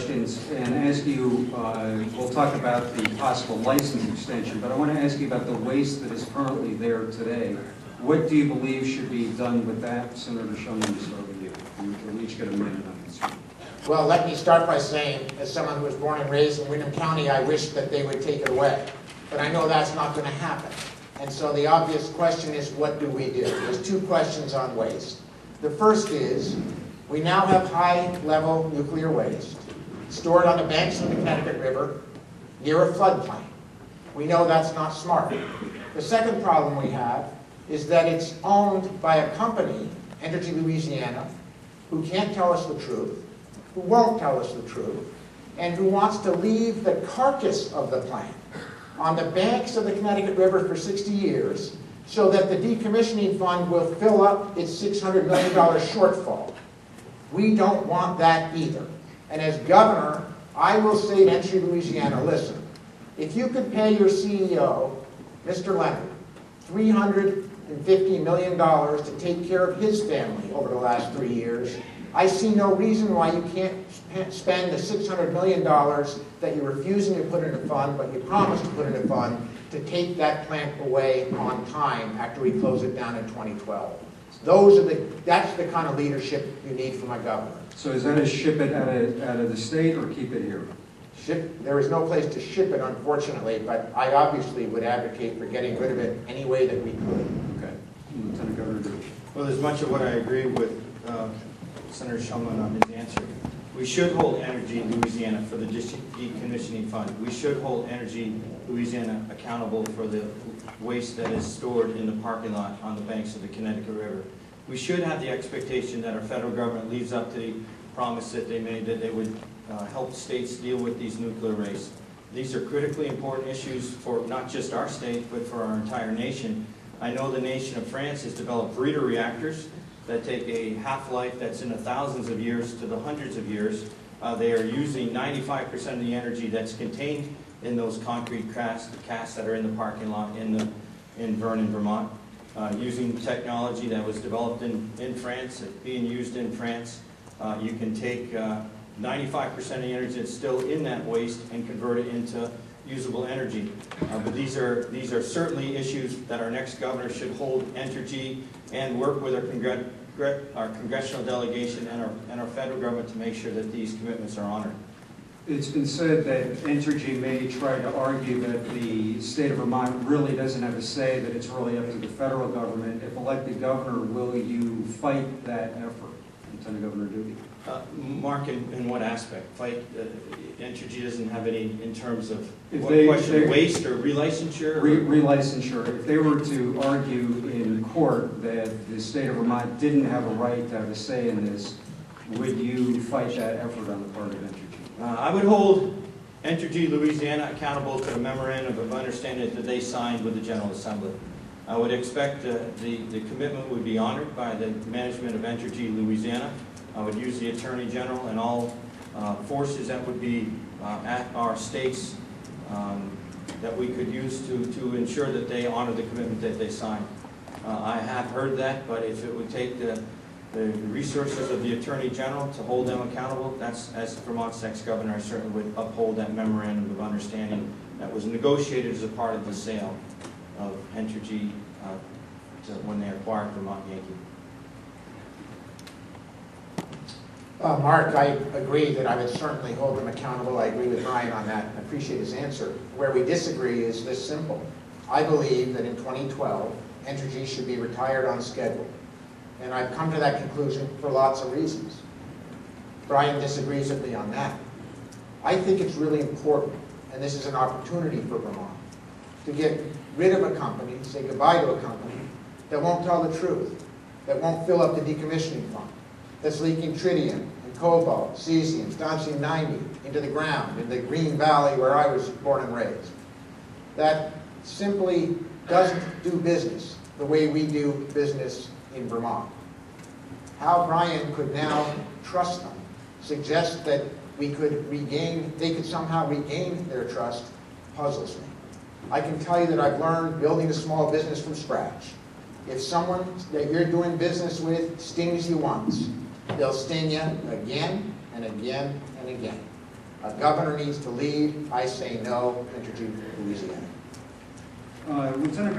And ask you, we'll talk about the possible license extension, but I want to ask you about the waste that is currently there today. What do you believe should be done with that? Senator Shumlin, to start with you. We'll each get a minute on this. Well, let me start by saying, as someone who was born and raised in Windham County, I wish that they would take it away. But I know that's not going to happen. And so the obvious question is, what do we do? There's two questions on waste. The first is, we now have high-level nuclear waste stored on the banks of the Connecticut River near a floodplain. We know that's not smart. The second problem we have is that it's owned by a company, Energy Louisiana, who can't tell us the truth, who won't tell us the truth, and who wants to leave the carcass of the plant on the banks of the Connecticut River for 60 years so that the decommissioning fund will fill up its $600 million shortfall. We don't want that either. And as governor, I will say to Energy Louisiana, listen, if you could pay your CEO, Mr. Leonard, $350 million to take care of his family over the last 3 years, I see no reason why you can't spend the $600 million that you're refusing to put in a fund, but you promised to put in a fund, to take that plant away on time after we close it down in 2012. That's the kind of leadership you need from a governor. So is that to ship it out of the state or keep it here? There is no place to ship it, unfortunately, but I obviously would advocate for getting rid of it any way that we could. Okay. Lieutenant Governor Dubie. Well, there's much of what I agree with Senator Shumlin on his answer. We should hold Energy Louisiana for the decommissioning fund. We should hold Energy Louisiana accountable for the waste that is stored in the parking lot on the banks of the Connecticut River. We should have the expectation that our federal government leaves up to the promise that they made, that they would help states deal with these nuclear wastes. These are critically important issues for not just our state, but for our entire nation. I know the nation of France has developed breeder reactors that take a half-life that's in the thousands of years to the hundreds of years. They are using 95% of the energy that's contained in those concrete casts that are in the parking lot in Vernon, Vermont, using technology that was developed in France, being used in France. You can take 95% of the energy that's still in that waste and convert it into usable energy. But these are certainly issues that our next governor should hold Entergy and work with our congressional delegation and our federal government to make sure that these commitments are honored. It's been said that Entergy may try to argue that the state of Vermont really doesn't have a say, that it's really up to the federal government. If elected governor, will you fight that effort? Lieutenant Governor Dubie. Mark, in what aspect? Fight? Entergy doesn't have any in terms of waste or relicensure? Relicensure. If they were to argue in court that the state of Vermont didn't have a right to have a say in this, would you fight that effort on the part of Entergy? I would hold Entergy Louisiana accountable to the memorandum of understanding that they signed with the General Assembly. I would expect the commitment would be honored by the management of Entergy Louisiana. I would use the Attorney General and all forces that would be at our states that we could use to ensure that they honor the commitment that they signed. I have heard that, but if it would take the resources of the Attorney General to hold them accountable, that's, as Vermont's next governor, I certainly would uphold that memorandum of understanding that was negotiated as a part of the sale of Entergy when they acquired Vermont Yankee. Mark, I agree that I would certainly hold them accountable. I agree with Ryan on that. I appreciate his answer. Where we disagree is this simple. I believe that in 2012, Entergy should be retired on schedule. And I've come to that conclusion for lots of reasons. Brian disagrees with me on that. I think it's really important, and this is an opportunity for Vermont, to get rid of a company, say goodbye to a company, that won't tell the truth, that won't fill up the decommissioning fund, that's leaking tritium and cobalt, cesium, strontium-90 into the ground in the Green Valley where I was born and raised, that simply doesn't do business the way we do business in Vermont. How Brian could now trust them, suggest that they could somehow regain their trust, puzzles me. I can tell you that I've learned building a small business from scratch. If someone that you're doing business with stings you once, they'll sting you again and again and again. A governor needs to lead. I say no, Entergy Louisiana. Lieutenant